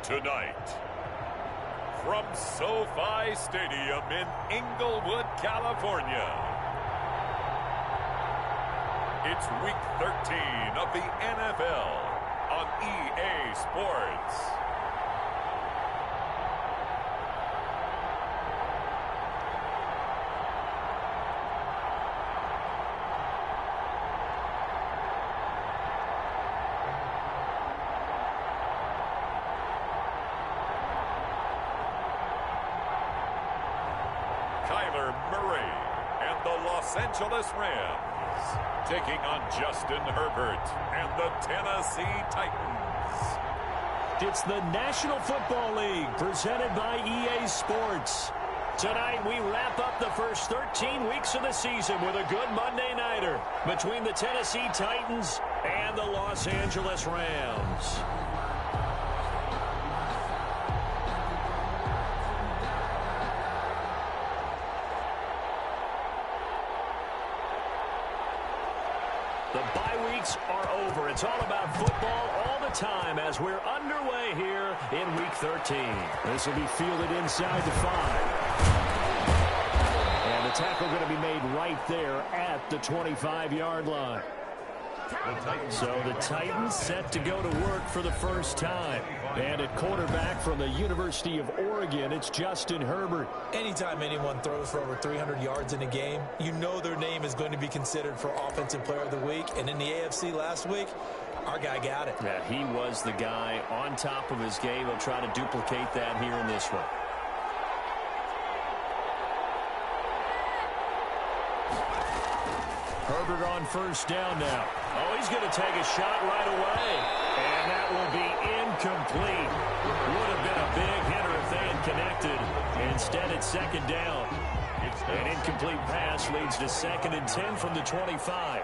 Tonight, from SoFi Stadium in Inglewood, California, it's Week 13 of the NFL on EA Sports. Murray and the Los Angeles Rams taking on Justin Herbert and the Tennessee Titans. It's the National Football League presented by EA Sports. Tonight we wrap up the first 13 weeks of the season with a good Monday nighter between the Tennessee Titans and the Los Angeles Rams. The bye weeks are over. It's all about football all the time as we're underway here in Week 13. This will be fielded inside the 5. And the tackle going to be made right there at the 25-yard line. So the Titans set to go to work for the first time. And at quarterback from the University of Oregon, it's Justin Herbert. Anytime anyone throws for over 300 yards in a game, you know their name is going to be considered for Offensive Player of the Week. And in the AFC last week, our guy got it. Yeah, he was the guy on top of his game. He'll try to duplicate that here in this one. Herbert on first down now. Oh, he's going to take a shot right away. And that will be incomplete. Would have been a big hitter if they had connected. Instead, it's second down. An incomplete pass leads to 2nd and 10 from the 25.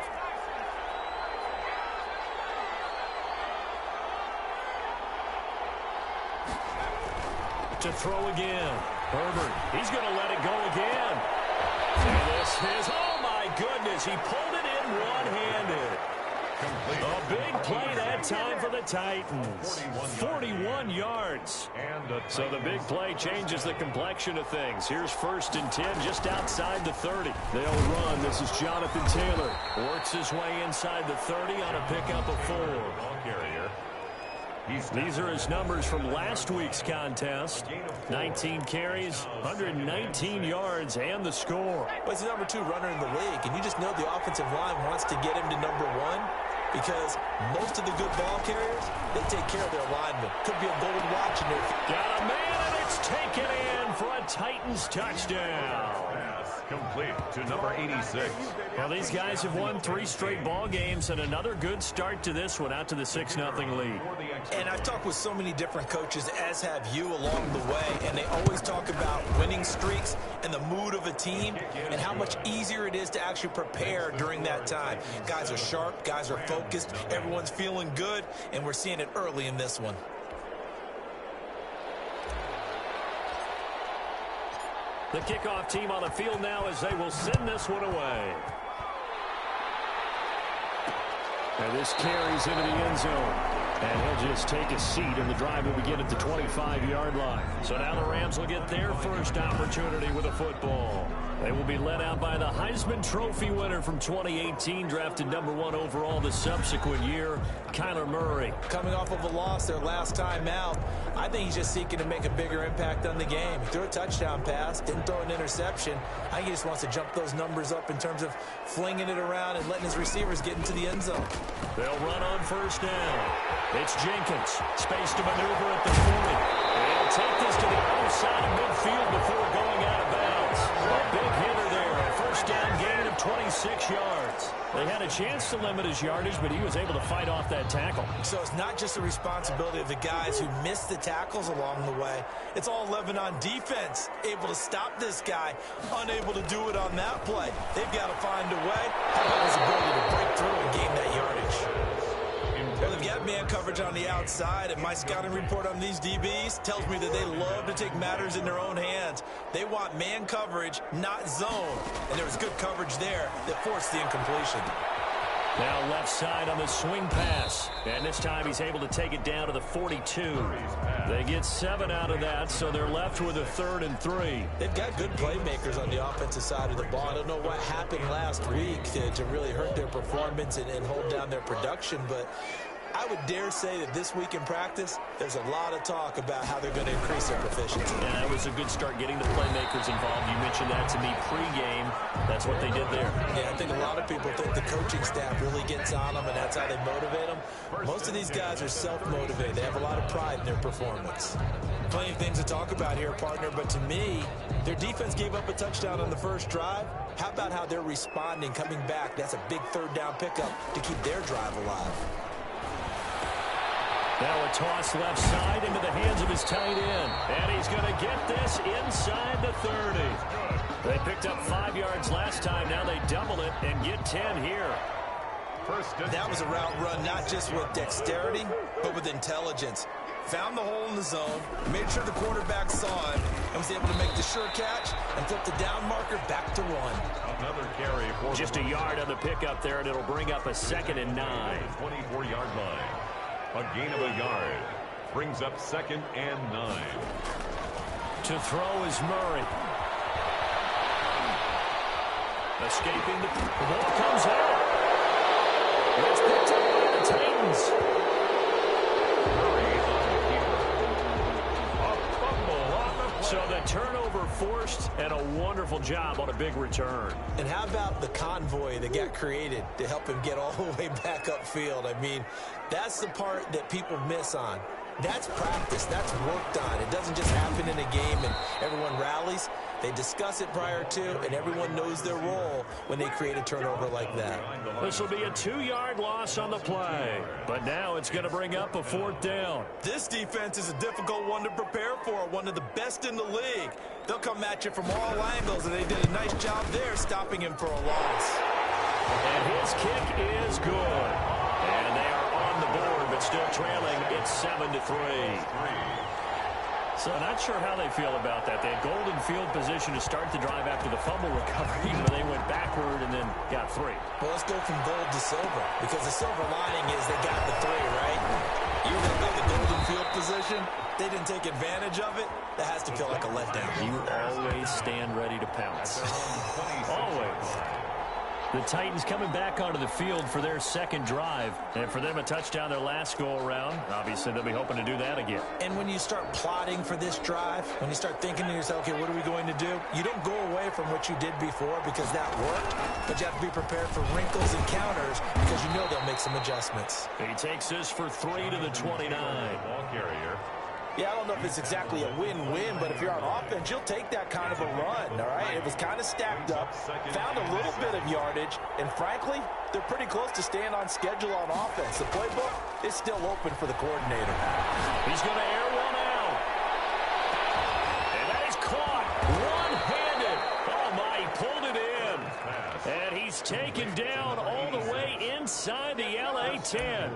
To throw again. Herbert, he's going to let it go again. And this is, oh my goodness, he pulled it in one-handed. A big play that time for the Titans. 41 yards. So the big play changes the complexion of things. Here's 1st and 10 just outside the 30. They'll run. This is Jonathan Taylor. Works his way inside the 30 on a pickup of 4. These are his numbers from last week's contest. 19 carries, 119 yards, and the score. Well, he's the number 2 runner in the league, and you just know the offensive line wants to get him to number 1 because most of the good ball carriers, they take care of their linemen. Could be a gold watch in there. Got a man, and it's taken in for a Titans touchdown. Complete to number 86. Well, these guys have won 3 straight ball games and another good start to this one out to the 6-0 lead. And I've talked with so many different coaches, as have you, along the way, and they always talk about winning streaks and the mood of a team and how much easier it is to actually prepare during that time. Guys are sharp, guys are focused, everyone's feeling good, and we're seeing it early in this one. The kickoff team on the field now as they will send this one away. And this carries into the end zone. And he'll just take a seat, and the drive will begin at the 25-yard line. So now the Rams will get their first opportunity with a football. They will be led out by the Heisman Trophy winner from 2018, drafted number 1 overall the subsequent year, Kyler Murray. Coming off of a loss their last time out, I think he's just seeking to make a bigger impact on the game. He threw a touchdown pass, didn't throw an interception. I think he just wants to jump those numbers up in terms of flinging it around and letting his receivers get into the end zone. They'll run on first down. It's Jenkins, space to maneuver at the 40. They'll take this to the other side of midfield before going out of bounds. A big hitter there, a first down gain of 26 yards. They had a chance to limit his yardage, but he was able to fight off that tackle. So it's not just the responsibility of the guys who missed the tackles along the way. It's all 11 on defense, able to stop this guy, unable to do it on that play. They've got to find a way. How about his ability to break through and gain that yardage? Well, they've got man coverage on the outside, and my scouting report on these DBs tells me that they love to take matters in their own hands. They want man coverage, not zone. And there was good coverage there that forced the incompletion. Now left side on the swing pass. And this time he's able to take it down to the 42. They get 7 out of that, so they're left with a 3rd and 3. They've got good playmakers on the offensive side of the ball. I don't know what happened last week to really hurt their performance and hold down their production, but I would dare say that this week in practice, there's a lot of talk about how they're going to increase their proficiency. And that was a good start getting the playmakers involved. You mentioned that to me pregame. That's what they did there. Yeah, I think a lot of people think the coaching staff really gets on them, and that's how they motivate them. Most of these guys are self-motivated. They have a lot of pride in their performance. Plenty of things to talk about here, partner, but to me, their defense gave up a touchdown on the first drive. How about how they're responding, coming back? That's a big 3rd down pickup to keep their drive alive. Now a toss left side into the hands of his tight end. And he's going to get this inside the 30. They picked up 5 yards last time. Now they double it and get 10 here. That was a route run not just with dexterity, but with intelligence. Found the hole in the zone, made sure the quarterback saw him, and was able to make the sure catch and flip the down marker back to 1. Another carry for just a yard on the pickup there, and it'll bring up a 2nd and 9. 24-yard line. A gain of a yard. Brings up 2nd and 9. To throw is Murray. Escaping the ball comes out. It's picked up by the Titans. Murray on the keeper. A fumble on the play. So the turnover forced, and a wonderful job on a big return. And how about the convoy that got created to help him get all the way back upfield? I mean, that's the part that people miss on. That's practice. That's worked on. It doesn't just happen in a game and everyone rallies. They discuss it prior to, and everyone knows their role when they create a turnover like that. This will be a 2-yard loss on the play. But now it's going to bring up a 4th down. This defense is a difficult one to prepare for, one of the best in the league. They'll come at you from all angles, and they did a nice job there stopping him for a loss. And his kick is good. And they are on the board, but still trailing. It's 7-3. So not sure how they feel about that. They had golden field position to start the drive after the fumble recovery, where they went backward and then got 3. Well, let's go from gold to silver, because the silver lining is they got the 3, right? You know about the golden field position? They didn't take advantage of it. That has to feel like a letdown. You always stand ready to pounce. Always. The Titans coming back onto the field for their 2nd drive. And for them, a touchdown their last go-around. Obviously, they'll be hoping to do that again. And when you start plotting for this drive, when you start thinking to yourself, okay, what are we going to do? You don't go away from what you did before because that worked, but you have to be prepared for wrinkles and counters because you know they'll make some adjustments. He takes this for 3 to the 29. Ball carrier. Yeah, I don't know if it's exactly a win-win, but if you're on offense, you'll take that kind of a run, all right? It was kind of stacked up, found a little bit of yardage, and frankly, they're pretty close to staying on schedule on offense. The playbook is still open for the coordinator. He's going to air one out. And that is caught one-handed. Oh, my, he pulled it in. And he's taken down all the way inside the LA 10.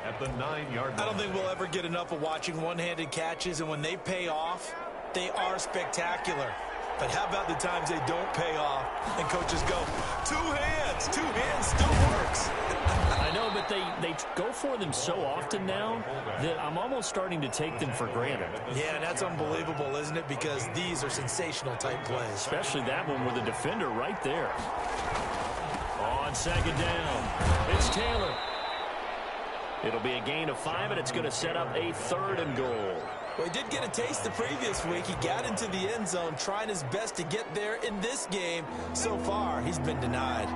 At the 9-yard line. I don't think we'll ever get enough of watching one-handed catches, and when they pay off, they are spectacular. But how about the times they don't pay off and coaches go, 2 hands still works. I know, but they go for them so often now that I'm almost starting to take them for granted. Yeah, and that's unbelievable, isn't it? Because these are sensational type plays. Especially that one with a defender right there. On 2nd down, it's Taylor. It'll be a gain of 5, and it's going to set up a 3rd and goal. Well, he did get a taste the previous week. He got into the end zone, trying his best to get there in this game. So far, he's been denied.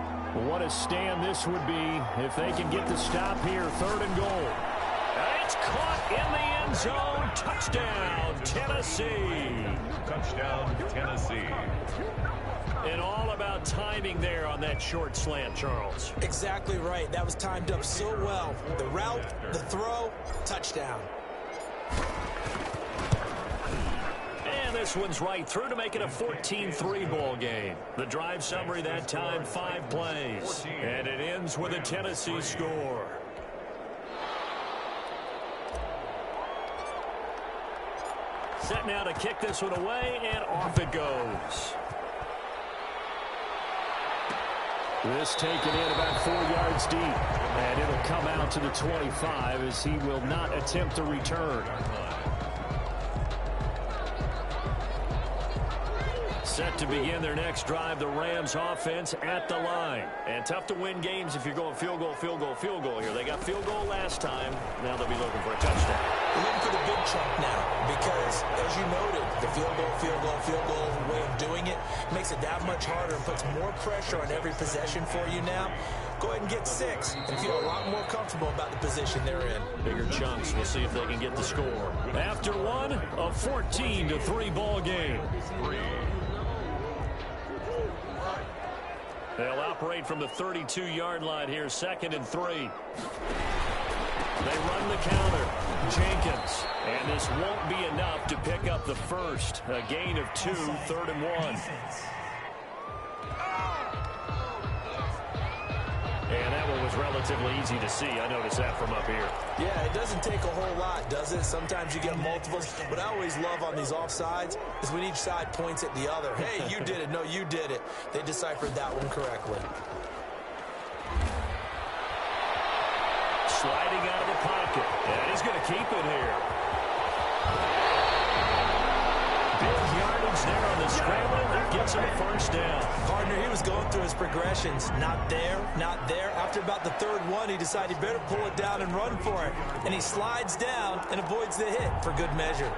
What a stand this would be if they can get the stop here. 3rd and goal. And it's caught in the end zone. Touchdown, Tennessee. Touchdown, Tennessee. And all about timing there on that short slant, Charles. Exactly right. That was timed up so well. The route, the throw, touchdown. And this one's right through to make it a 14-3 ball game. The drive summary that time, 5 plays. And it ends with a Tennessee score. Set now to kick this one away, and off it goes. This taken in about 4 yards deep. And it'll come out to the 25 as he will not attempt a return. Set to begin their next drive, the Rams offense at the line. And tough to win games if you're going field goal, field goal, field goal here. They got field goal last time. Now they'll be looking for a touchdown. We're looking for the big chunk now because, as you noted, the field goal way of doing it makes it that much harder and puts more pressure on every possession for you now. Go ahead and get 6 and feel a lot more comfortable about the position they're in. Bigger chunks. We'll see if they can get the score. After one, a 14-3 ball game. They'll operate from the 32-yard line here, 2nd and 3. They run the counter. Jenkins. And this won't be enough to pick up the first. A gain of 2, 3rd and 1. And that one was relatively easy to see. I noticed that from up here. Yeah, it doesn't take a whole lot, does it? Sometimes you get multiples. What I always love on these offsides is when each side points at the other. Hey, you did it. No, you did it. They deciphered that one correctly. Sliding out of the pocket. And he's going to keep it here. Big yardage there on the scramble. That gets him a first down. Partner, he was going through his progressions. Not there, not there. After about the 3rd one, he decided he better pull it down and run for it. And he slides down and avoids the hit for good measure.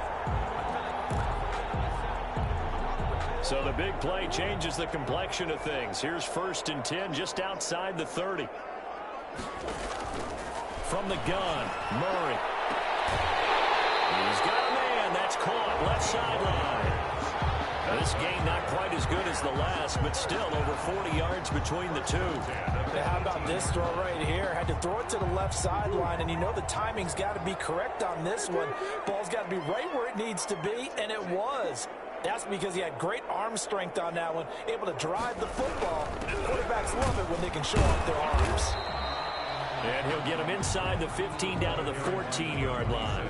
So the big play changes the complexion of things. Here's 1st and 10 just outside the 30. From the gun, Murray. He's got a man. That's caught. Left sideline. This game not quite as good as the last, but still over 40 yards between the two. How about this throw right here? Had to throw it to the left sideline, and you know the timing's got to be correct on this one. Ball's got to be right where it needs to be, and it was. That's because he had great arm strength on that one, able to drive the football. Quarterbacks love it when they can show off their arms. And he'll get him inside the 15 down to the 14-yard line.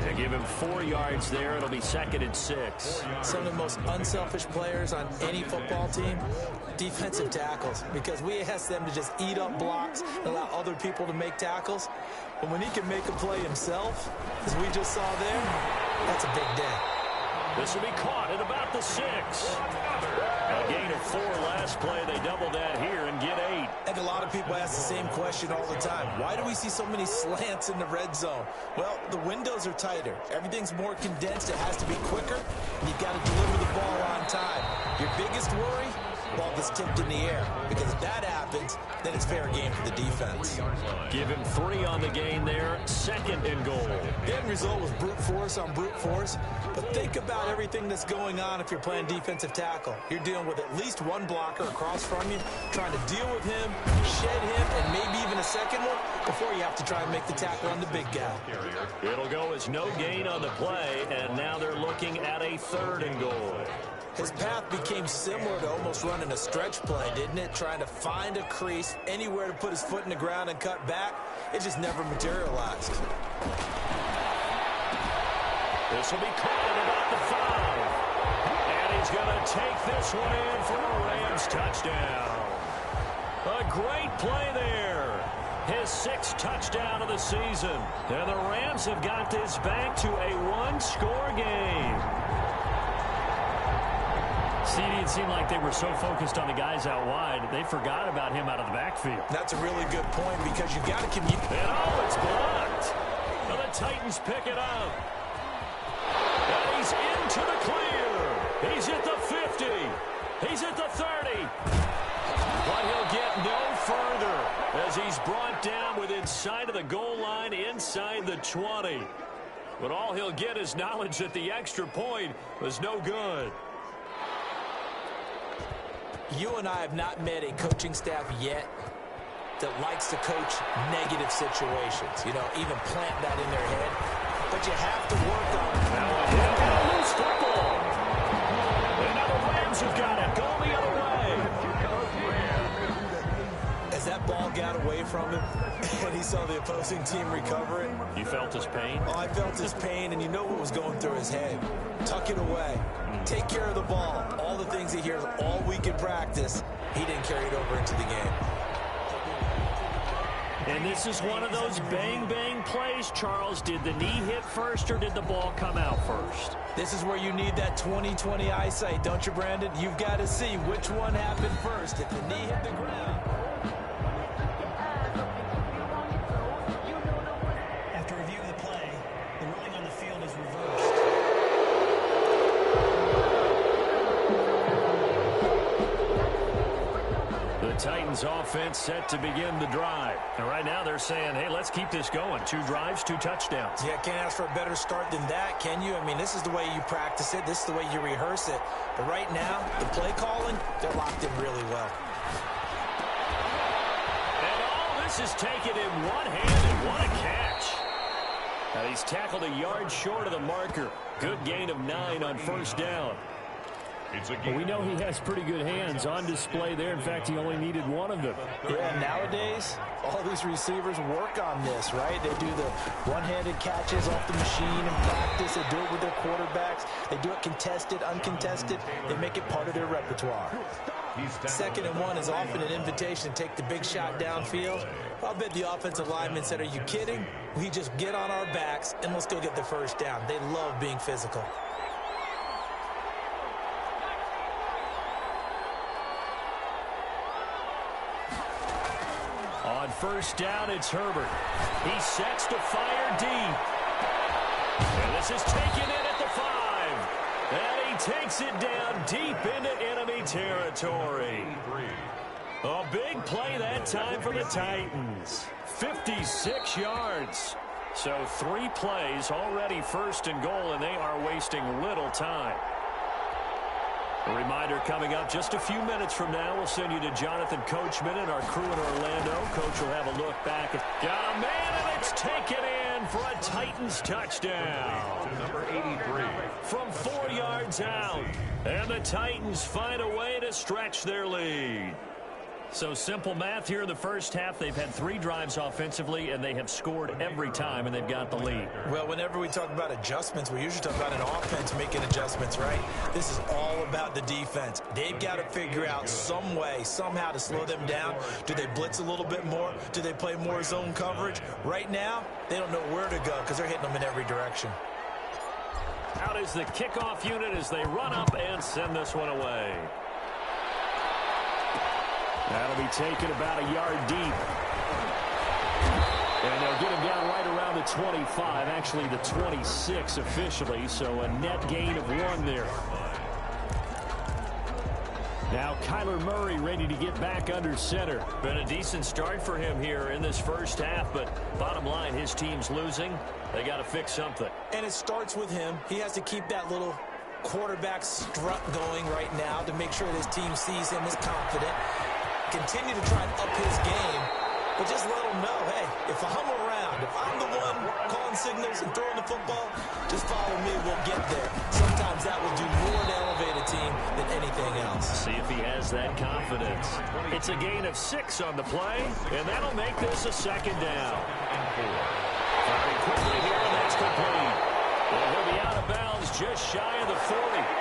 They give him 4 yards there. It'll be 2nd and 6. Some of the most unselfish players on any football team, defensive tackles, because we ask them to just eat up blocks and allow other people to make tackles. But when he can make a play himself, as we just saw there, that's a big day. This will be caught at about the 6. A gain of 4 last play. They double that here and get 8. And a lot of people ask the same question all the time. Why do we see so many slants in the red zone? Well, the windows are tighter. Everything's more condensed. It has to be quicker. And you've got to deliver the ball on time. Your biggest worry? Ball gets tipped in the air. Because if that happens, then it's fair game for the defense. Give him 3 on the gain there. 2nd and goal. The end result was brute force on brute force. But think about everything that's going on if you're playing defensive tackle. You're dealing with at least one blocker across from you, trying to deal with him, shed him, and maybe even a second one before you have to try and make the tackle on the big guy. It'll go as no gain on the play, and now they're looking at a 3rd and goal. His path became similar to almost running a stretch play, didn't it? Trying to find a crease, anywhere to put his foot in the ground and cut back. It just never materialized. This will be caught at about the 5. And he's going to take this one in for a Rams touchdown. A great play there. His 6th touchdown of the season. And the Rams have got this back to a 1-score game. CD, it seemed like they were so focused on the guys out wide, they forgot about him out of the backfield. That's a really good point because you've got to communicate. And it's blocked. Well, the Titans pick it up. And he's into the clear. He's at the 50. He's at the 30. But he'll get no further as he's brought down within sight of the goal line inside the 20. But all he'll get is knowledge that the extra point was no good. You and I have not met a coaching staff yet that likes to coach negative situations. You know, even plant that in their head. But you have to work on it. They've got a loose football. And now the Rams have got it. Going the other way. As that ball got away from him and he saw the opposing team recover it. You felt his pain? Oh, I felt his pain, and you know what was going through his head. Tuck it away. Take care of the ball. All the things he hears all week in practice. he didn't carry it over into the game. And this is one of those bang-bang plays, Charles. Did the knee hit first or did the ball come out first? This is where you need that 20/20 eyesight, don't you, Brandon? You've got to see which one happened first. If the knee hit the ground. After review of the play, the ruling on the field is reversed. The Titans offense set to begin the drive. And right now they're saying, hey, let's keep this going. 2 drives, 2 touchdowns. Yeah, can't ask for a better start than that, can you? I mean, this is the way you practice it. This is the way you rehearse it. But right now, the play calling, they're locked in really well. And all this is taken in one-handed. What a catch. Now he's tackled a yard short of the marker. Good gain of 9 on first down. Well, we know he has pretty good hands on display there. In fact, he only needed one of them. Yeah, nowadays, all these receivers work on this, right? They do the one-handed catches off the machine in practice. They do it with their quarterbacks. They do it contested, uncontested. They make it part of their repertoire. 2nd and 1 is often an invitation to take the big shot downfield. I'll bet the offensive linemen said, are you kidding? We just get on our backs and let's go get the first down. They love being physical. On first down, it's Herbert. He sets to fire deep. And this is taken in at the 5. And he takes it down deep into enemy territory. A big play that time for the Titans. 56 yards. So 3 plays, already 1st and goal, and they are wasting little time. A reminder coming up just a few minutes from now. We'll send you to Jonathan Coachman and our crew in Orlando. Coach will have a look back. Got a man, and it's taken in for a Titans touchdown. To number 83. From 4 yards out. And the Titans find a way to stretch their lead. So simple math here in the first half. They've had 3 drives offensively, and they have scored every time, and they've got the lead. Well, whenever we talk about adjustments, we usually talk about an offense making adjustments, right? This is all about the defense. They've got to figure out some way, somehow to slow them down. Do they blitz a little bit more? Do they play more zone coverage? Right now, they don't know where to go because they're hitting them in every direction. Out is the kickoff unit as they run up and send this one away. That'll be taken about a yard deep. And they'll get him down right around the 25, actually the 26 officially, so a net gain of 1 there. Now Kyler Murray ready to get back under center. Been a decent start for him here in this first half, but bottom line, his team's losing. They got to fix something. And it starts with him. He has to keep that little quarterback strut going right now to make sure his team sees him as confident. Continue to try and up his game, but just let him know, hey, if I'm around, if I'm the one calling signals and throwing the football, just follow me, we'll get there. Sometimes that will do more to elevate a team than anything else. See if he has that confidence. It's a gain of 6 on the play, and that'll make this a 2nd down. Very quickly here, and that's complete. Well, he'll be out of bounds just shy of the 40.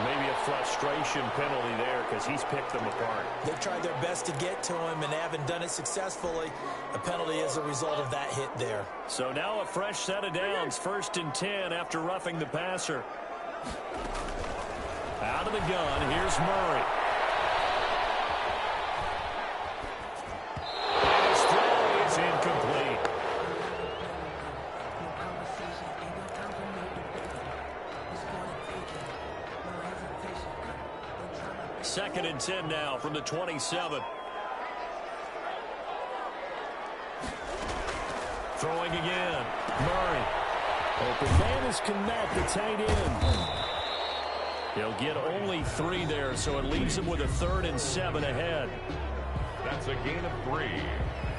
Maybe a frustration penalty there because he's picked them apart. They've tried their best to get to him and haven't done it successfully. A penalty as a result of that hit there. So now a fresh set of downs. 1st and 10 after roughing the passer. Out of the gun, here's Murray. And his throw is incomplete. 2nd and 10 now from the 27. Throwing again. Murray. Open man is Kmet, the tight end. He'll get only 3 there, so it leaves him with a 3rd and 7 ahead. That's a gain of 3.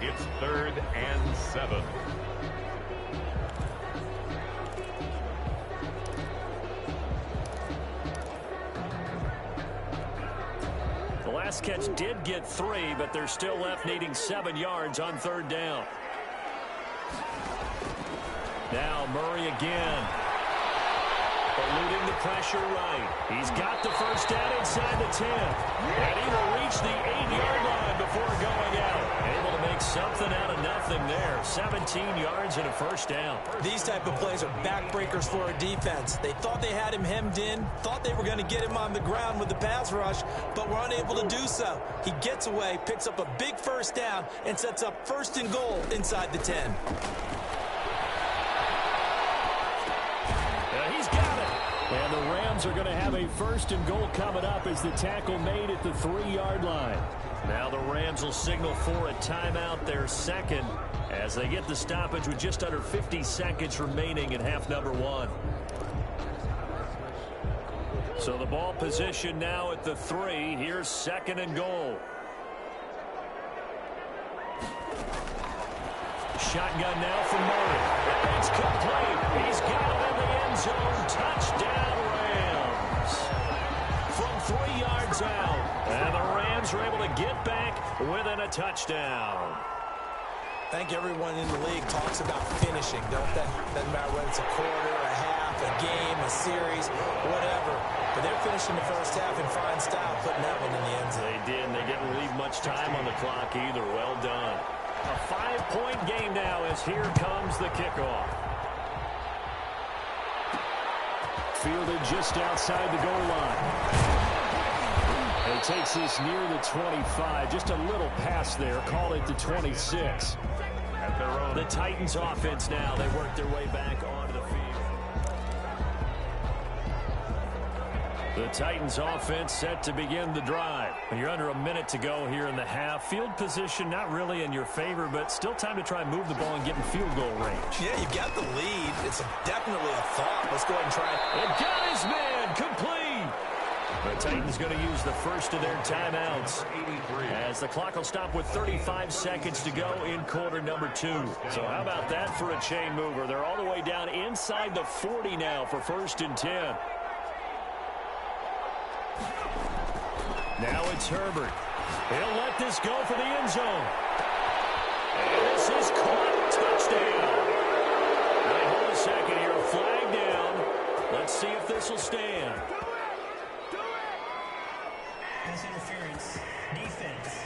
It's 3rd and 7. The last catch did get 3, but they're still left needing 7 yards on 3rd down. Now Murray again. Eluding the pressure right. He's got the first down inside the 10. And he will reach the 8-yard line before going out. Able to make something out of nothing there. 17 yards and a first down. These type of plays are backbreakers for a defense. They thought they had him hemmed in, thought they were going to get him on the ground with the pass rush, but were unable to do so. He gets away, picks up a big first down, and sets up 1st and goal inside the 10. And the Rams are going to have a 1st and goal coming up as the tackle made at the 3-yard line. Now the Rams will signal for a timeout, their second, as they get the stoppage with just under 50 seconds remaining in half number 1. So the ball position now at the 3. Here's 2nd and goal. Shotgun now from Murray. It's complete. He's got it in the end zone. Touchdown, Rams. From 3 yards out. And the Rams are able to get back within a touchdown. I think everyone in the league talks about finishing, don't they? Doesn't matter whether it's a quarter, a half, a game, a series, whatever. But they're finishing the first half in fine style, putting that one in the end zone. They did, and they didn't leave much time on the clock either. Well done. A 5-point game now as here comes the kickoff. Fielded just outside the goal line. And it takes this near the 25. Just a little pass there. Call it the 26. At their own. The Titans offense now. They work their way back onto the field. The Titans offense set to begin the drive. And you're under a minute to go here in the half. Field position not really in your favor, but still time to try and move the ball and get in field goal range. Yeah, you've got the lead. It's definitely a thought. Let's go ahead and try it. And got his man complete. The Titans going to use the first of their timeouts as the clock will stop with 35 seconds to go in quarter number 2. So how about that for a chain mover? They're all the way down inside the 40 now for 1st and 10. Now it's Herbert. He'll let this go for the end zone. And this is caught. Touchdown. Wait, hold a second here. A flag down. Let's see if this will stand. Pass interference. Defense.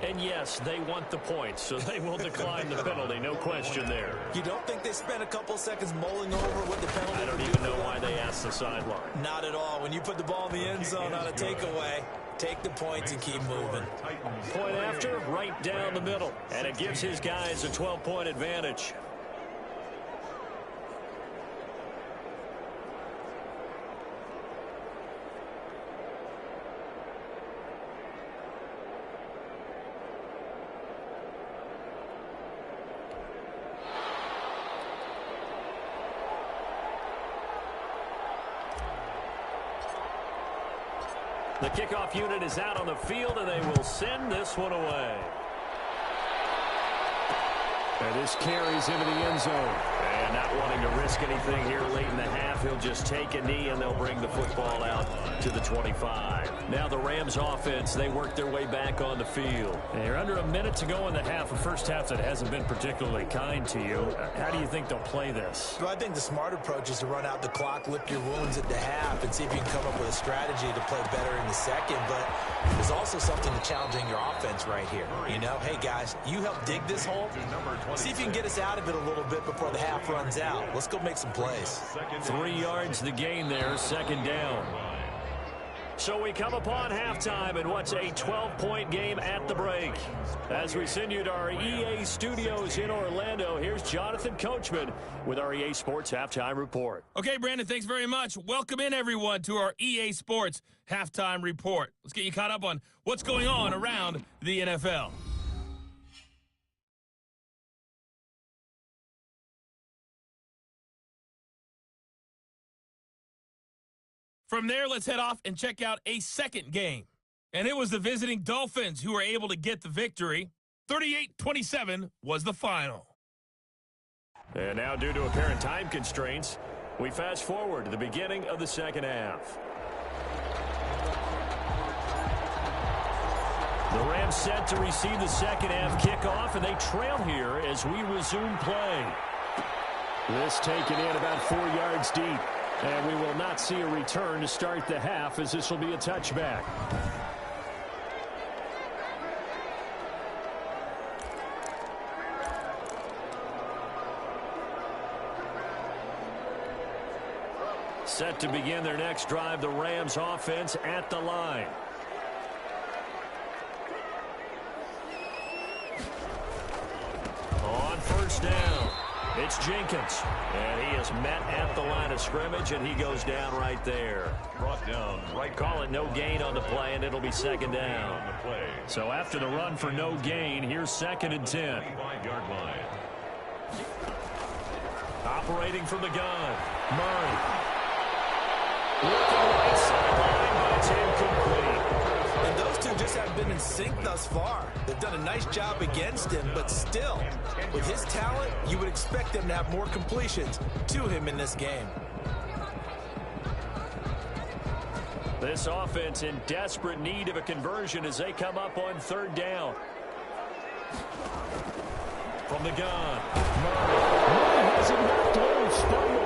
And yes, they want the points, so they will decline the penalty. No question there. You don't think they spent a couple seconds mulling over what the penalty I don't even know why they asked the sideline. Not at all. When you put the ball in the end zone on a takeaway, take the points and keep moving. Point after, right down the middle. And it gives his guys a 12-point advantage. The kickoff unit is out on the field, and they will send this one away. And this carries into the end zone. And not wanting to risk anything here late in the half, he'll just take a knee, and they'll bring the football out to the 25. Now the Rams offense, they work their way back on the field. They're under a minute to go in the half, a first half that hasn't been particularly kind to you. How do you think they'll play this? Well, I think the smart approach is to run out the clock, lick your wounds at the half, and see if you can come up with a strategy to play better in the second. But there's also something to challenging your offense right here. You know, hey, guys, you help dig this hole. See if you can get us out of it a little bit before the half runs out. Let's go make some plays. 3 yards the gain there, 2nd down. So we come upon halftime in what's a 12-point game at the break. As we send you to our EA studios in Orlando, here's Jonathan Coachman with our EA Sports Halftime Report. Okay, Brandon, thanks very much. Welcome in, everyone, to our EA Sports Halftime Report. Let's get you caught up on what's going on around the NFL. From there, let's head off and check out a second game. And it was the visiting Dolphins who were able to get the victory. 38-27 was the final. And now, due to apparent time constraints, we fast forward to the beginning of the second half. The Rams set to receive the second half kickoff, and they trail here as we resume play. This taken in about 4 yards deep, and we will not see a return to start the half as this will be a touchback. Set to begin their next drive, the Rams offense at the line. On first down, it's Jenkins. And he is met at the line of scrimmage, and he goes down right there. Brought down right. Call it no gain on the play, and it'll be second down. So after the run for no gain, here's 2nd and 10. 25-yard line. Operating from the gun, Murray. Looking right sideline, but it's incomplete. And those two just haven't been in sync thus far. They've done a nice job against him, but still, with his talent, you would expect them to have more completions to him in this game. This offense in desperate need of a conversion as they come up on 3rd down. From the gun, Murray has it knocked loose, fumble.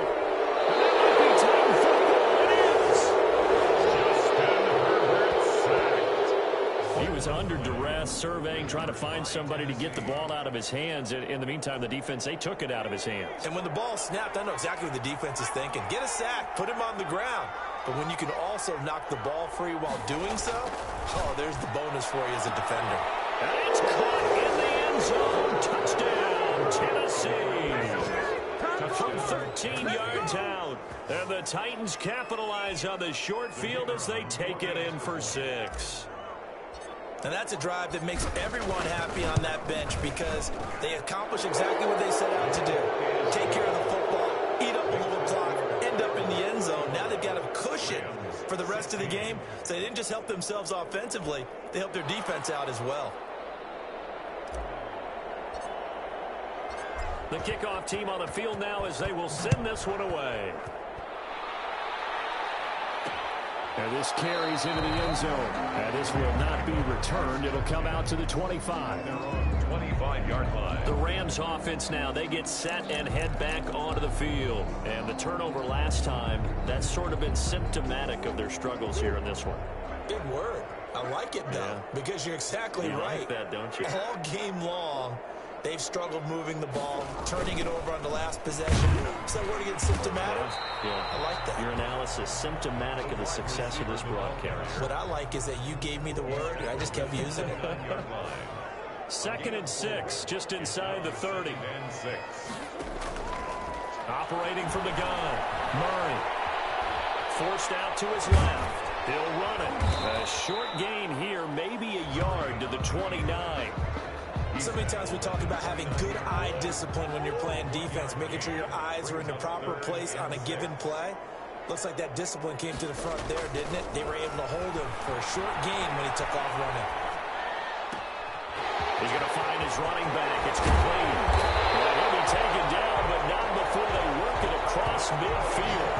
He was under duress, surveying, trying to find somebody to get the ball out of his hands. In the meantime, the defense, they took it out of his hands. And when the ball snapped, I know exactly what the defense is thinking. Get a sack, put him on the ground. But when you can also knock the ball free while doing so, oh, there's the bonus for you as a defender. And it's caught in the end zone. Touchdown, Tennessee. From 13 yards out. And the Titans capitalize on the short field as they take it in for 6. And that's a drive that makes everyone happy on that bench because they accomplish exactly what they set out to do. Take care of the football, eat up a little clock, end up in the end zone. Now they've got a cushion for the rest of the game. So they didn't just help themselves offensively, they helped their defense out as well. The kickoff team on the field now as they will send this one away. And this carries into the end zone. And this will not be returned. It'll come out to the 25. 25-yard line. The Rams offense now, they get set and head back onto the field. And the turnover last time, that's sort of been symptomatic of their struggles here in this one. Big word. I like it, though, because you're exactly right. Like that, don't you? All game long, they've struggled moving the ball, turning it over on the last possession. So we're getting symptomatic. Yeah. I like that. Your analysis, symptomatic of the success of this broadcast. What I like is that you gave me the word, and I just kept using it. 2nd and 6, just inside the 30. Operating from the gun, Murray. Forced out to his left. He'll run it. A short gain here, maybe a yard to the 29. So many times we talk about having good eye discipline when you're playing defense, making sure your eyes are in the proper place on a given play. Looks like that discipline came to the front there, didn't it? They were able to hold him for a short gain when he took off running. He's going to find his running back. It's complete. And he'll be taken down, but not before they work it across midfield.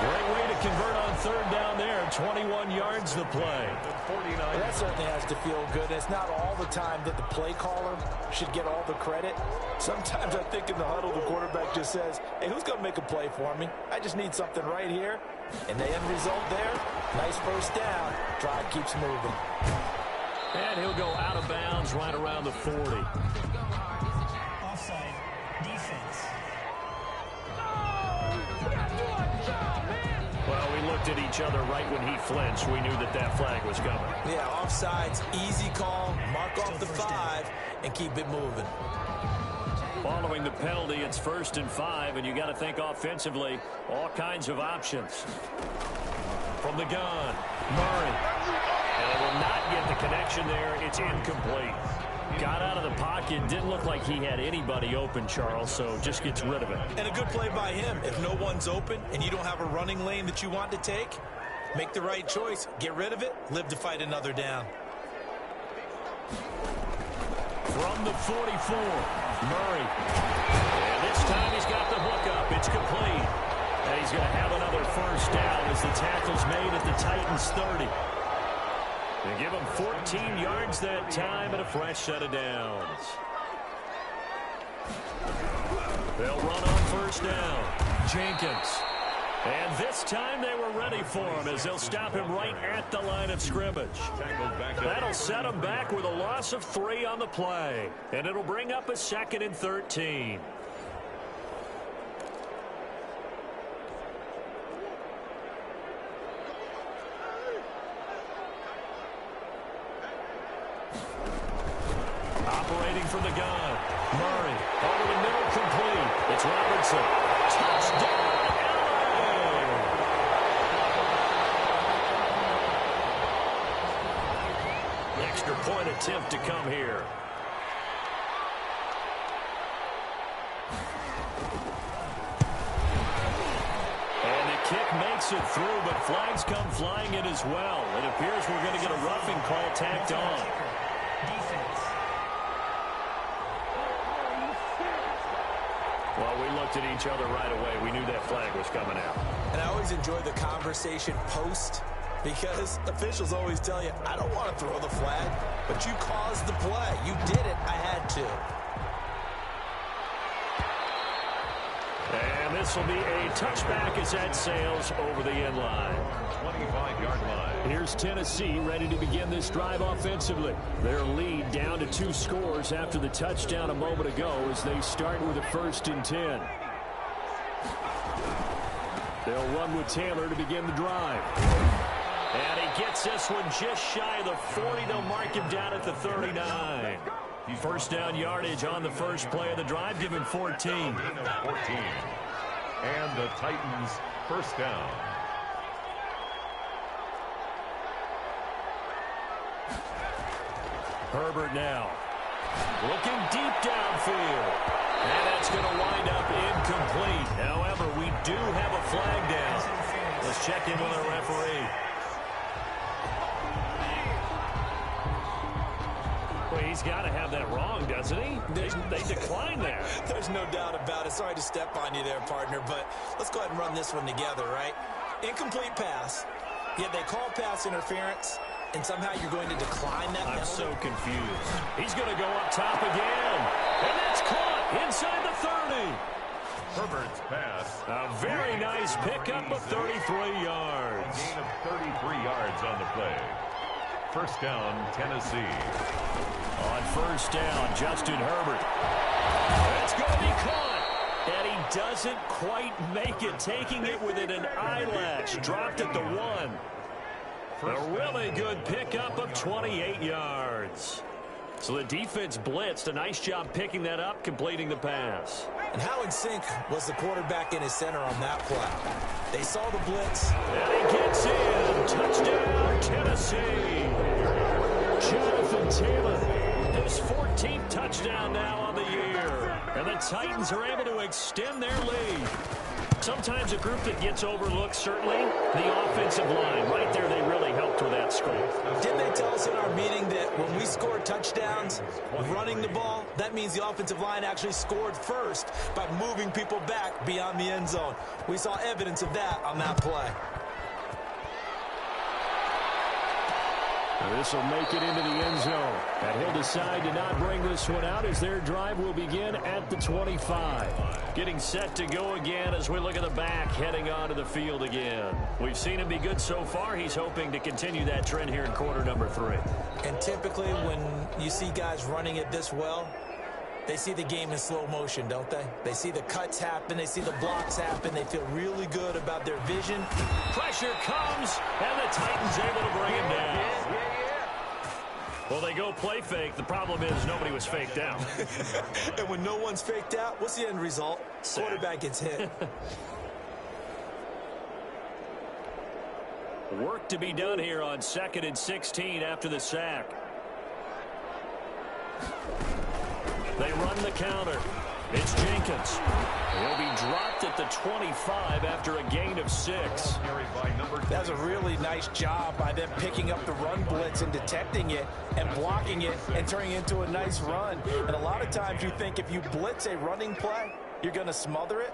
Great way to convert on 3rd down there. 21 yards the play. Well, that certainly has to feel good. It's not all the time that the play caller should get all the credit. Sometimes I think in the huddle, the quarterback just says, hey, who's going to make a play for me? I just need something right here. And the end result there, nice first down. Drive keeps moving. And he'll go out of bounds right around the 40. Offside. Defense. Well, we looked at each other right when he flinched. We knew that that flag was coming. Yeah, offsides, easy call, mark off the 5, and keep it moving. Following the penalty, it's 1st and 5, and you got to think offensively, all kinds of options. From the gun, Murray. And it will not get the connection there. It's incomplete. Got out of the pocket. Didn't look like he had anybody open, Charles, so just gets rid of it. And a good play by him. If no one's open and you don't have a running lane that you want to take, make the right choice. Get rid of it. Live to fight another down. From the 44, Murray. And this time he's got the hook up. It's complete. And he's going to have another first down as the tackle's made at the Titans' 30. They give him 14 yards that time and a fresh set of downs. They'll run on first down. Jenkins. And this time they were ready for him as they'll stop him right at the line of scrimmage. That'll set him back with a loss of 3 on the play. And it'll bring up a 2nd and 13. Operating from the gun. Murray over the middle, complete. It's Robertson. Touchdown, LA! Extra point attempt to come here. And the kick makes it through, but flags come flying in as well. It appears we're going to get a roughing call tacked on. Defense. Well, we looked at each other right away. We knew that flag was coming out. And I always enjoy the conversation post because officials always tell you, I don't want to throw the flag, but you caused the play. You did it. I had to. And this will be a touchback as that sails over the end line. 25-yard line. Here's Tennessee ready to begin this drive offensively. Their lead down to 2 scores after the touchdown a moment ago as they start with a 1st and 10. They'll run with Taylor to begin the drive. And he gets this one just shy of the 40. They'll mark him down at the 39. First down yardage on the first play of the drive. Give him 14. 14. And the Titans first down. Herbert now. Looking deep downfield. And that's going to wind up incomplete. However, we do have a flag down. Let's check in with our referee. Well, he's got to have that wrong, doesn't he? They declined that. There's no doubt about it. Sorry to step on you there, partner, but let's go ahead and run this one together, right? Incomplete pass, yet they call pass interference, and somehow you're going to decline that penalty? I'm so confused. He's going to go up top again. And that's caught inside the 30. Herbert's pass. A very nice pickup of 33 yards. Gain of 33 yards on the play. First down, Tennessee. On first down, Justin Herbert. That's going to be caught. And he doesn't quite make it, taking it within an eyelash. Dropped at the 1. A really good pickup of 28 yards. So the defense blitzed. A nice job picking that up, completing the pass. And how in sync was the quarterback in his center on that play? They saw the blitz. And he gets in. Touchdown, Tennessee. Jonathan Taylor. His 14th touchdown now on the year. And the Titans are able to extend their lead. Sometimes a group that gets overlooked, certainly, the offensive line. Right there, they really helped with that score. Didn't they tell us in our meeting that when we score touchdowns running the ball, that means the offensive line actually scored first by moving people back beyond the end zone? We saw evidence of that on that play. This will make it into the end zone. And he'll decide to not bring this one out as their drive will begin at the 25. Getting set to go again as we look at the back, heading onto the field again. We've seen him be good so far. He's hoping to continue that trend here in quarter number 3. And typically when you see guys running it this well, they see the game in slow motion, don't they? They see the cuts happen. They see the blocks happen. They feel really good about their vision. Pressure comes, and the Titans able to bring him down. Well, they go play fake. The problem is nobody was faked out. And when no one's faked out, what's the end result? Quarterback gets hit. Work to be done here on 2nd and 16 after the sack. They run the counter. It's Jenkins. He'll be dropped at the 25 after a gain of 6. That's a really nice job by them picking up the run blitz and detecting it and blocking it and turning it into a nice run. And a lot of times you think if you blitz a running play, you're going to smother it.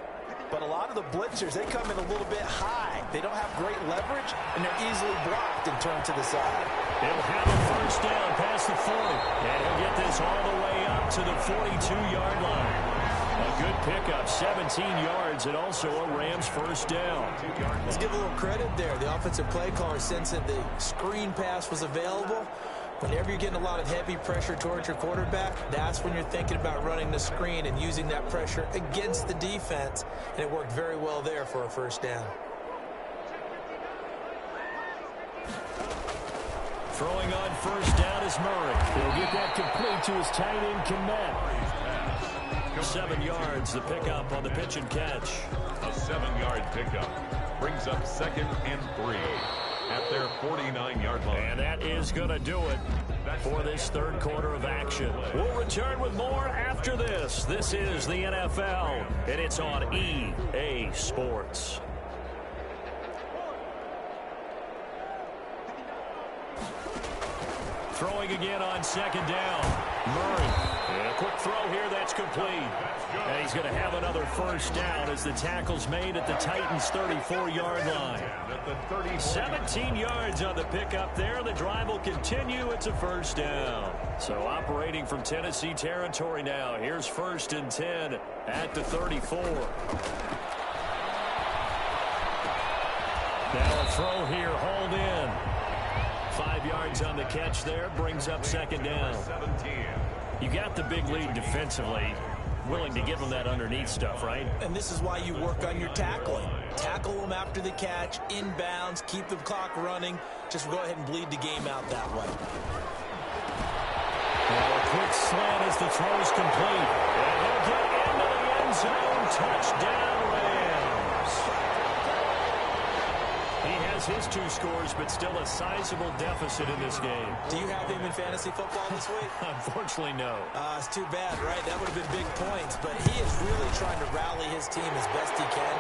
But a lot of the blitzers, they come in a little bit high. They don't have great leverage, and they're easily blocked and turned to the side. He'll have a first down past the 40. And he'll get this all the way up to the 42-yard line. A good pickup, 17 yards, and also a Rams first down. Let's give a little credit there. The offensive play caller sensed that the screen pass was available. Whenever you're getting a lot of heavy pressure towards your quarterback, that's when you're thinking about running the screen and using that pressure against the defense. And it worked very well there for a first down. Throwing on first down is Murray. He'll get that complete to his tight end, Kmet. 7 yards, the pickup on the pitch and catch. A 7-yard pickup brings up 2nd and 3 at their 49-yard line. And that is going to do it for this third quarter of action. We'll return with more after this. This is the NFL, and it's on EA Sports. Throwing again on second down. Murray. And a quick throw here that's complete. And he's going to have another first down as the tackle's made at the Titans' 34-yard line. 17 yards on the pickup there. The drive will continue. It's a first down. So operating from Tennessee territory now. Here's 1st and 10 at the 34. Now a throw here, hauled in. 5 yards on the catch there, brings up second down. You got the big lead defensively, willing to give them that underneath stuff, right? And this is why you work on your tackling. Tackle them after the catch, inbounds, keep the clock running. Just go ahead and bleed the game out that way. Well, a quick slant as the throw's complete. And he'll get into the end zone. Touchdown, Rams. He has his 2 scores, but still a sizable deficit in this game. Do you have him in fantasy football this week? Unfortunately, no. It's too bad, right? That would have been big points, but he is really trying to rally his team as best he can.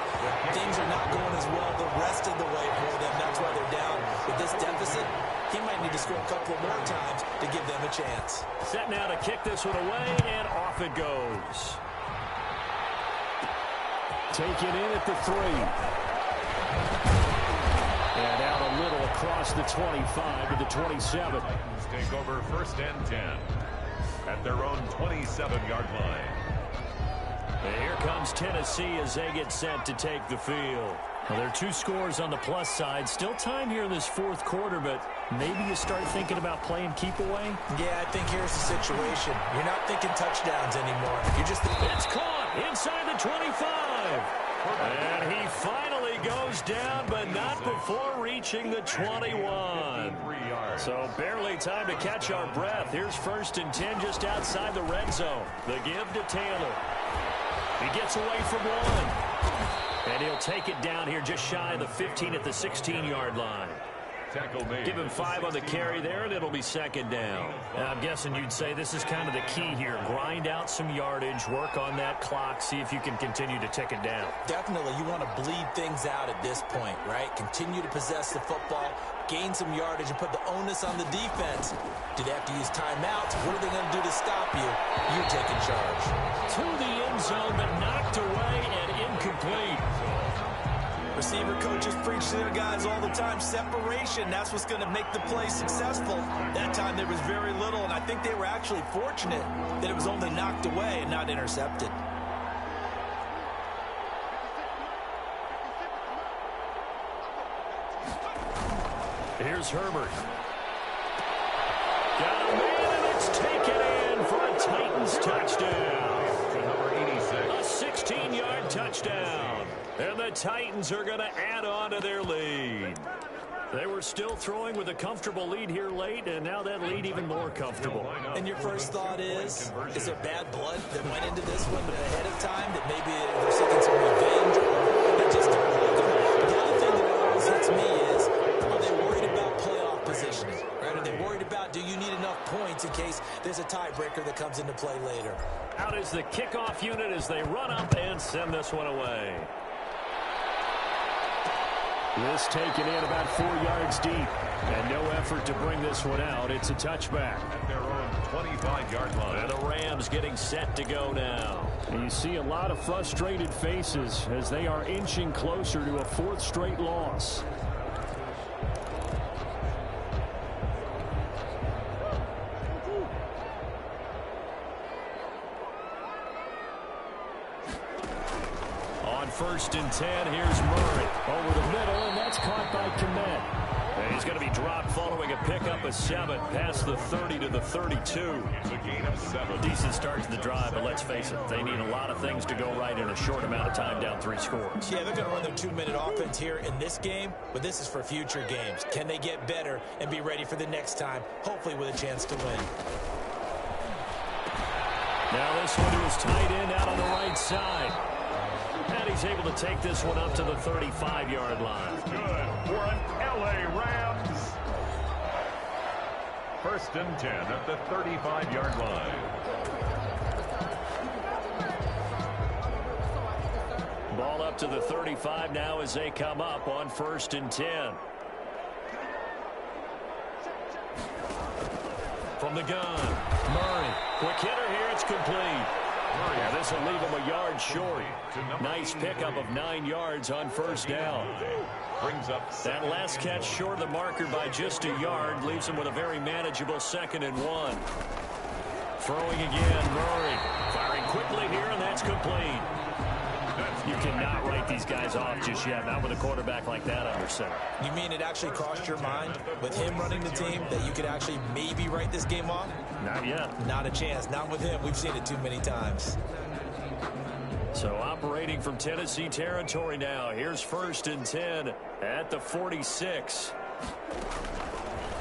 Things are not going as well the rest of the way for them. That's why they're down. With this deficit, he might need to score a couple more times to give them a chance. Set now to kick this one away, and off it goes. Taken in at the 3. And out a little across the 25 to the 27. Take over 1st and 10 at their own 27-yard line. And here comes Tennessee as they get set to take the field. Well, there are 2 scores on the plus side. Still time here in this 4th quarter, but maybe you start thinking about playing keep away? Yeah, I think here's the situation. You're not thinking touchdowns anymore. You're just thinking... It's caught inside the 25. And he finally goes down, but not before reaching the 21. So barely time to catch our breath. Here's 1st and 10 just outside the red zone. The give to Taylor. He gets away from 1. And he'll take it down here just shy of the 15 at the 16-yard line. Give him 5 on the carry there, and it'll be second down. Now, I'm guessing you'd say this is kind of the key here. Grind out some yardage, work on that clock, see if you can continue to tick it down. Definitely, you want to bleed things out at this point, right? Continue to possess the football, gain some yardage, and put the onus on the defense. Do they have to use timeouts? What are they going to do to stop you? You're taking charge. To the end zone, but knocked away and incomplete. Receiver coaches preach to their guys all the time. Separation, that's what's going to make the play successful. That time there was very little, and I think they were actually fortunate that it was only knocked away and not intercepted. Here's Herbert. Got a man, and it's taken in for a Titans touchdown. A 16-yard touchdown. And the Titans are going to add on to their lead. They were still throwing with a comfortable lead here late, and now that lead even more comfortable. And your first thought is there bad blood that went into this one ahead of time, that maybe they're seeking some revenge, or it just didn't look good? The other thing that always hits me is, are they worried about playoff positioning? Right? Are they worried about, do you need enough points in case there's a tiebreaker that comes into play later? Out is the kickoff unit as they run up and send this one away. This taken in about 4 yards deep. And no effort to bring this one out. It's a touchback. At their own 25-yard line. And the Rams getting set to go now. And you see a lot of frustrated faces as they are inching closer to a fourth straight loss. On 1st and 10, here's Murray. Over the middle, and that's caught by Kmet. And he's going to be dropped following a pickup of 7 past the 30 to the 32. It's a gain of 7. Decent start to the drive, but let's face it, they need a lot of things to go right in a short amount of time, down 3 scores. Yeah, they're going to run their 2-minute offense here in this game, but this is for future games. Can they get better and be ready for the next time, hopefully with a chance to win? Now this one to his tight end out on the right side. And he's able to take this one up to the 35-yard line. Good for an LA Rams. 1st and 10 at the 35-yard line. Ball up to the 35 now as they come up on 1st and 10. From the gun, Murray. Quick hitter here, it's complete. Yeah, this will leave him a yard short. Nice pickup of 9 yards on 1st down. Brings up that last catch short of the marker by just a yard leaves him with a very manageable 2nd and 1. Throwing again, Murray. Firing quickly here, and that's complete. You cannot write these guys off just yet, not with a quarterback like that under center. You mean it actually crossed your mind with him running the team that you could actually maybe write this game off? Not yet. Not a chance. Not with him. We've seen it too many times. So operating from Tennessee territory now. Here's 1st and 10 at the 46.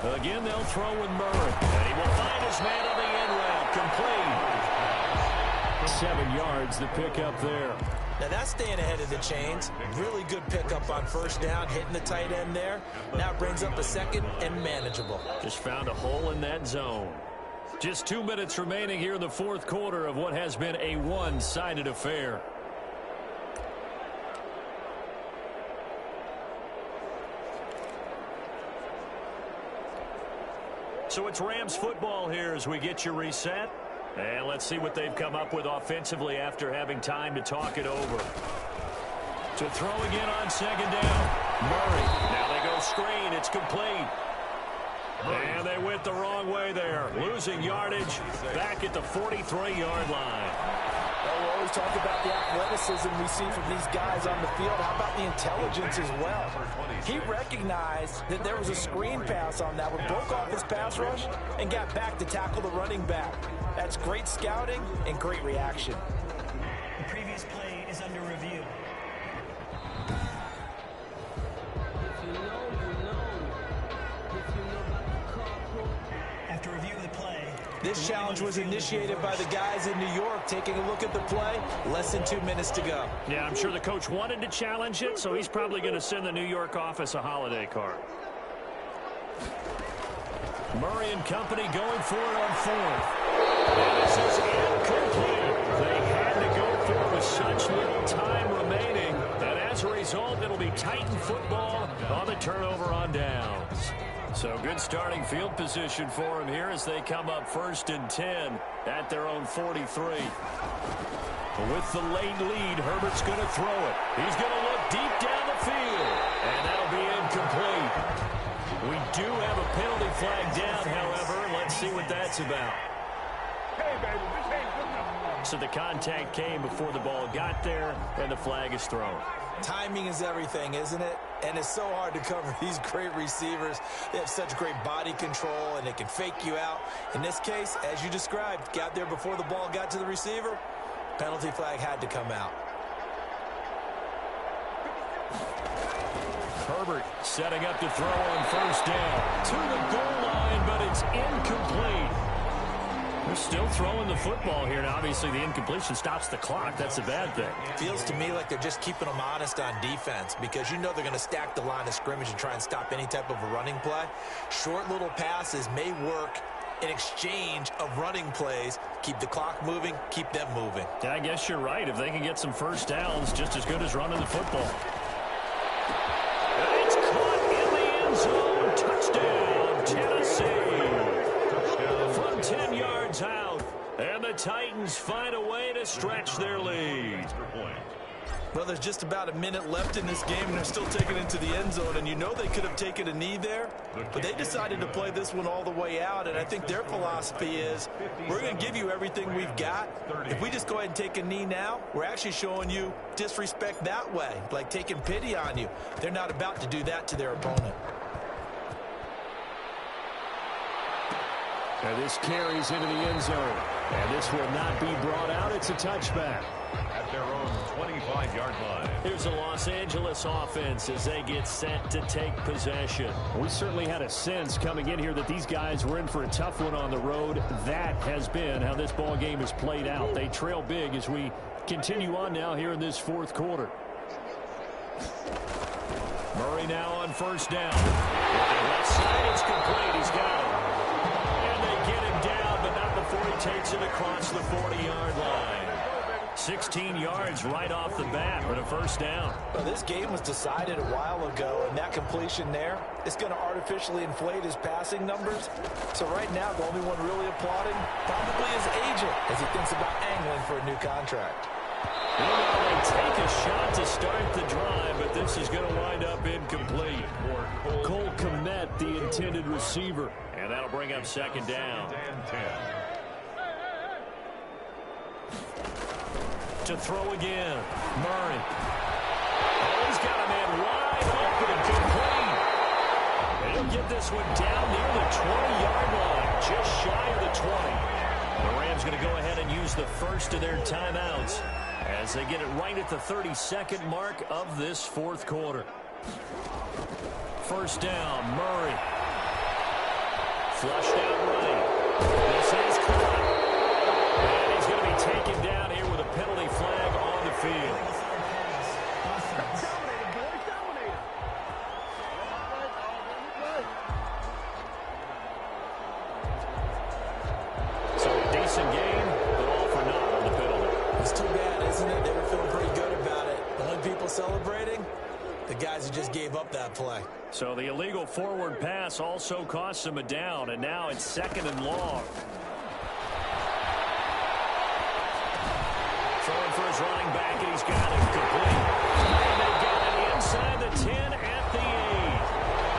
Again, they'll throw with Murray. And he will find his man on the end route. Complete. 7 yards, the pickup there. Now that's staying ahead of the chains. Really good pickup on 1st down, hitting the tight end there. Now brings up a 2nd and manageable. Just found a hole in that zone. Just 2 minutes remaining here in the 4th quarter of what has been a one-sided affair. So it's Rams football here as we get you reset. And let's see what they've come up with offensively after having time to talk it over. To throw again on 2nd down. Murray. Now they go screen. It's complete. And they went the wrong way there. Losing yardage back at the 43-yard line. Well, we always talk about the athleticism we see from these guys on the field. How about the intelligence as well? He recognized that there was a screen pass on that one, broke off his pass rush, and got back to tackle the running back. That's great scouting and great reaction. The previous play is under review. After review of the play, this challenge was initiated by the guys in New York. Taking a look at the play, less than 2 minutes to go. Yeah, I'm sure the coach wanted to challenge it, so he's probably going to send the New York office a holiday card. Murray and company going for it on 4th. And this is incomplete. They had to go for it with such little time remaining. And as a result, it'll be Titan football on the turnover on downs. So good starting field position for them here as they come up 1st and 10 at their own 43. With the late lead, Herbert's going to throw it. He's going to look deep down the field. And that'll be incomplete. We do have a penalty flag down, however. Let's see what that's about. So the contact came before the ball got there, and the flag is thrown. Timing is everything, isn't it? And it's so hard to cover these great receivers. They have such great body control, and they can fake you out. In this case, as you described, got there before the ball got to the receiver. Penalty flag had to come out. Herbert setting up to throw on 1st down. To the goal line, but it's incomplete. They're still throwing the football here, and obviously the incompletion stops the clock. That's a bad thing. Feels to me like they're just keeping them honest on defense because you know they're going to stack the line of scrimmage and try and stop any type of a running play. Short little passes may work in exchange of running plays. Keep the clock moving, keep them moving. Yeah, I guess you're right. If they can get some 1st downs, just as good as running the football. And it's caught in the end zone. Touchdown, Tennessee. From 10 yards Titans find a way to stretch their lead. Well, there's just about a minute left in this game, and they're still taking it to the end zone. And you know they could have taken a knee there, but they decided to play this one all the way out. And I think their philosophy is, we're going to give you everything we've got. If we just go ahead and take a knee now, we're actually showing you disrespect that way, like taking pity on you. They're not about to do that to their opponent. And this carries into the end zone. And this will not be brought out. It's a touchback. At their own 25-yard line. Here's the Los Angeles offense as they get set to take possession. We certainly had a sense coming in here that these guys were in for a tough one on the road. That has been how this ball game has played out. They trail big as we continue on now here in this fourth quarter. Murray now on first down. Left side, it's complete. He's got it. And they get him down, but not before he takes it across the 40-yard line. 16 yards right off the bat with a first down. Well, this game was decided a while ago, and that completion there is going to artificially inflate his passing numbers. So right now, the only one really applauding probably his agent as he thinks about angling for a new contract. Well, they take a shot to start the drive, but this is going to wind up incomplete. Cole Kmet, the intended receiver. And that'll bring up second down. To throw again. Murray. Oh, he's got a man wide open and complete. And he'll get this one down near the 20-yard line, just shy of the 20. The Rams going to go ahead and use the first of their timeouts as they get it right at the 32nd mark of this fourth quarter. First down, Murray. Flushed out right. This is caught. And he's going to be taken down here with a penalty flag on the field. So a decent game, but all for naught on the penalty. It's too bad, isn't it? They were feeling pretty good about it. The only people celebrating, the guys who just gave up that play. So the illegal forward pass also costs him a down, and now it's second and long. Throwing for his running back, and he's got it complete. And they've got it inside the 10 at the 8.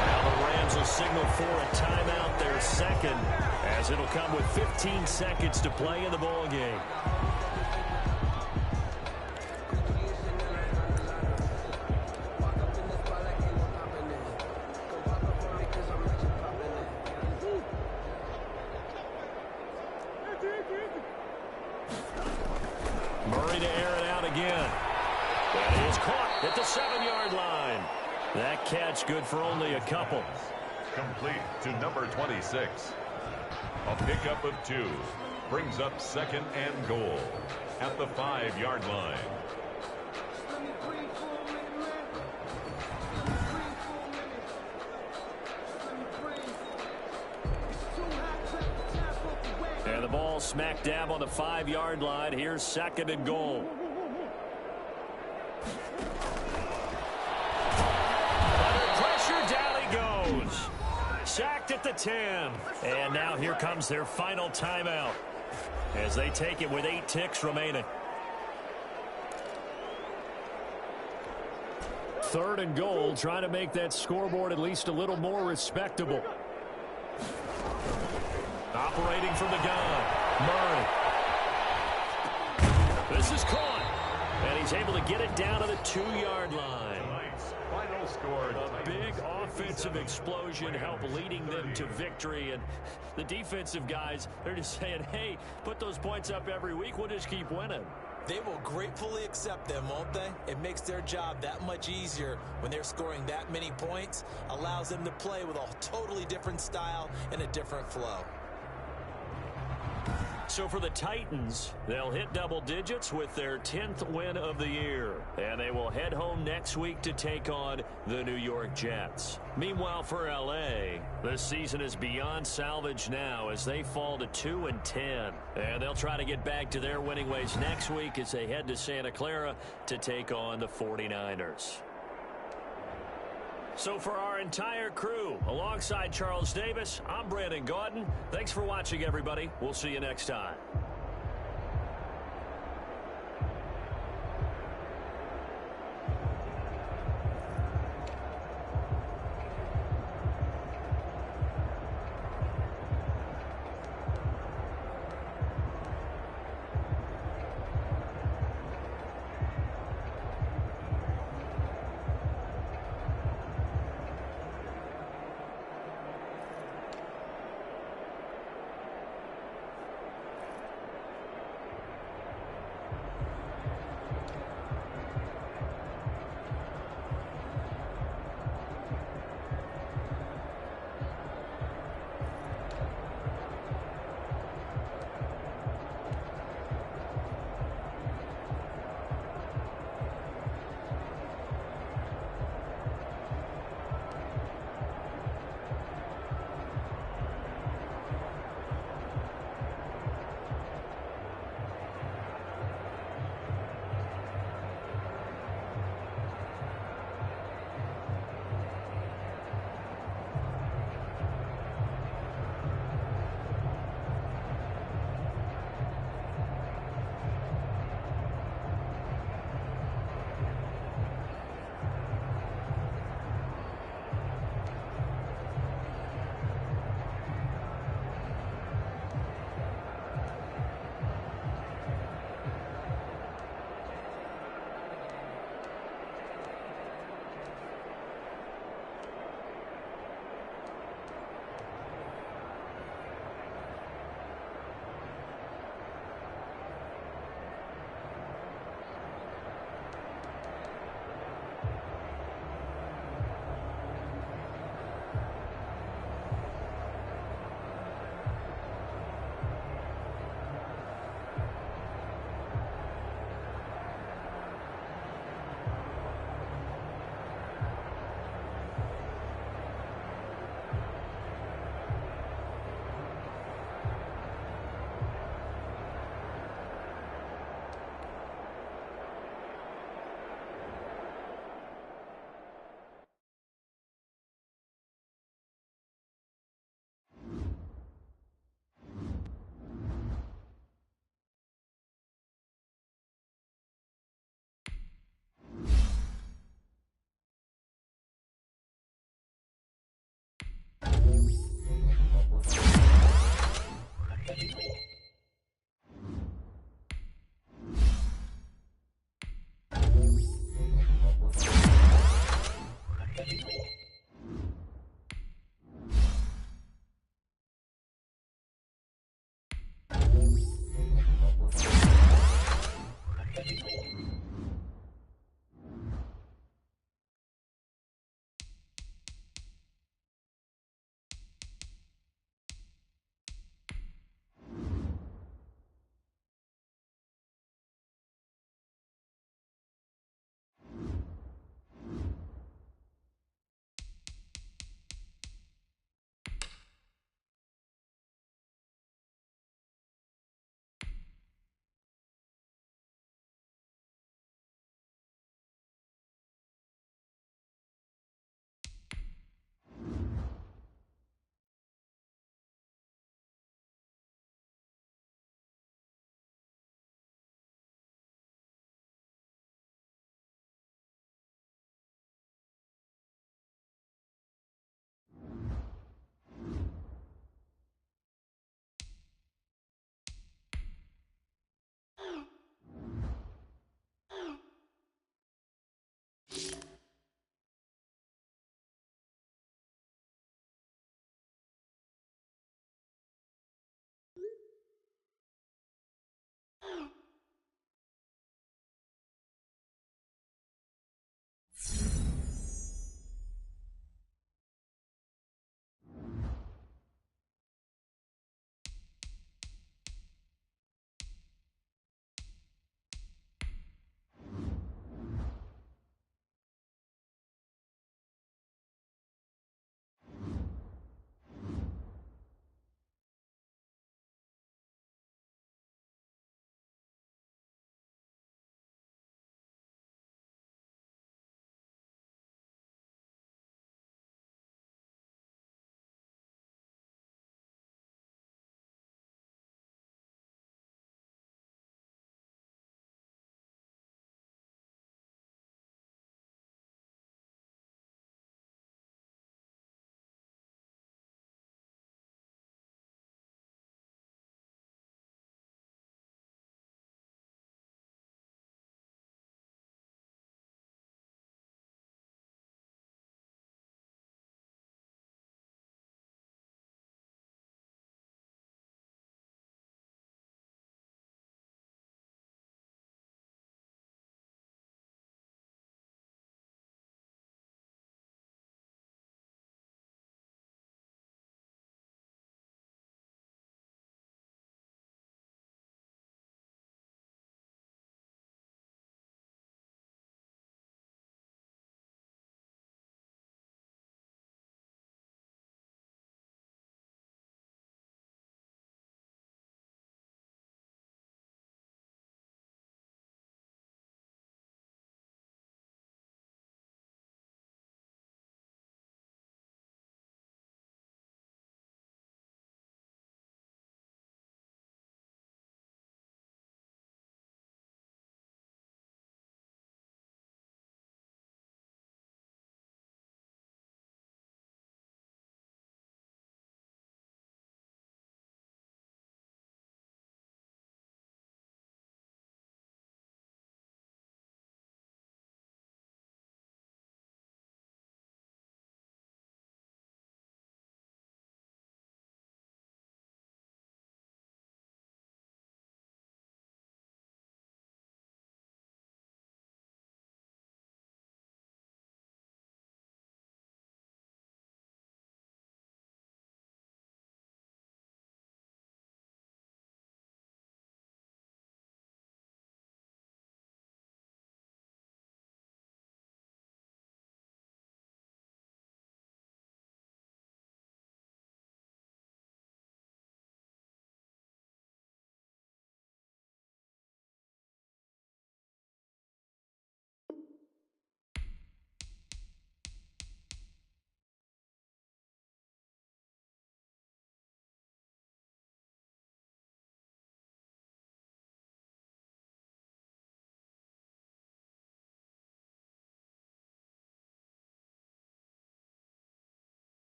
Now the Rams will signal for a timeout, their second, as it'll come with 15 seconds to play in the ball game. Murray to air it out again. That is caught at the 7-yard line. That catch good for only a couple. Complete to number 26. A pickup of 2 brings up second and goal at the 5-yard line. And the ball smack dab on the 5-yard line. Here's second and goal. Under pressure, down he goes. Sacked at the 10. And now here comes their final timeout as they take it with 8 ticks remaining. Third and goal, trying to make that scoreboard at least a little more respectable. Operating from the gun, Murray. This is caught, and he's able to get it down to the 2-yard line. Final score. A big offensive explosion helped leading them to victory, and the defensive guys, they're just saying, hey, put those points up every week, we'll just keep winning. They will gratefully accept them, won't they? It makes their job that much easier when they're scoring that many points, allows them to play with a totally different style and a different flow. So for the Titans, they'll hit double digits with their 10th win of the year. And they will head home next week to take on the New York Jets. Meanwhile, for L.A., the season is beyond salvage now as they fall to 2-10. And they'll try to get back to their winning ways next week as they head to Santa Clara to take on the 49ers. So for our entire crew, alongside Charles Davis, I'm Brandon Gaudin. Thanks for watching, everybody. We'll see you next time.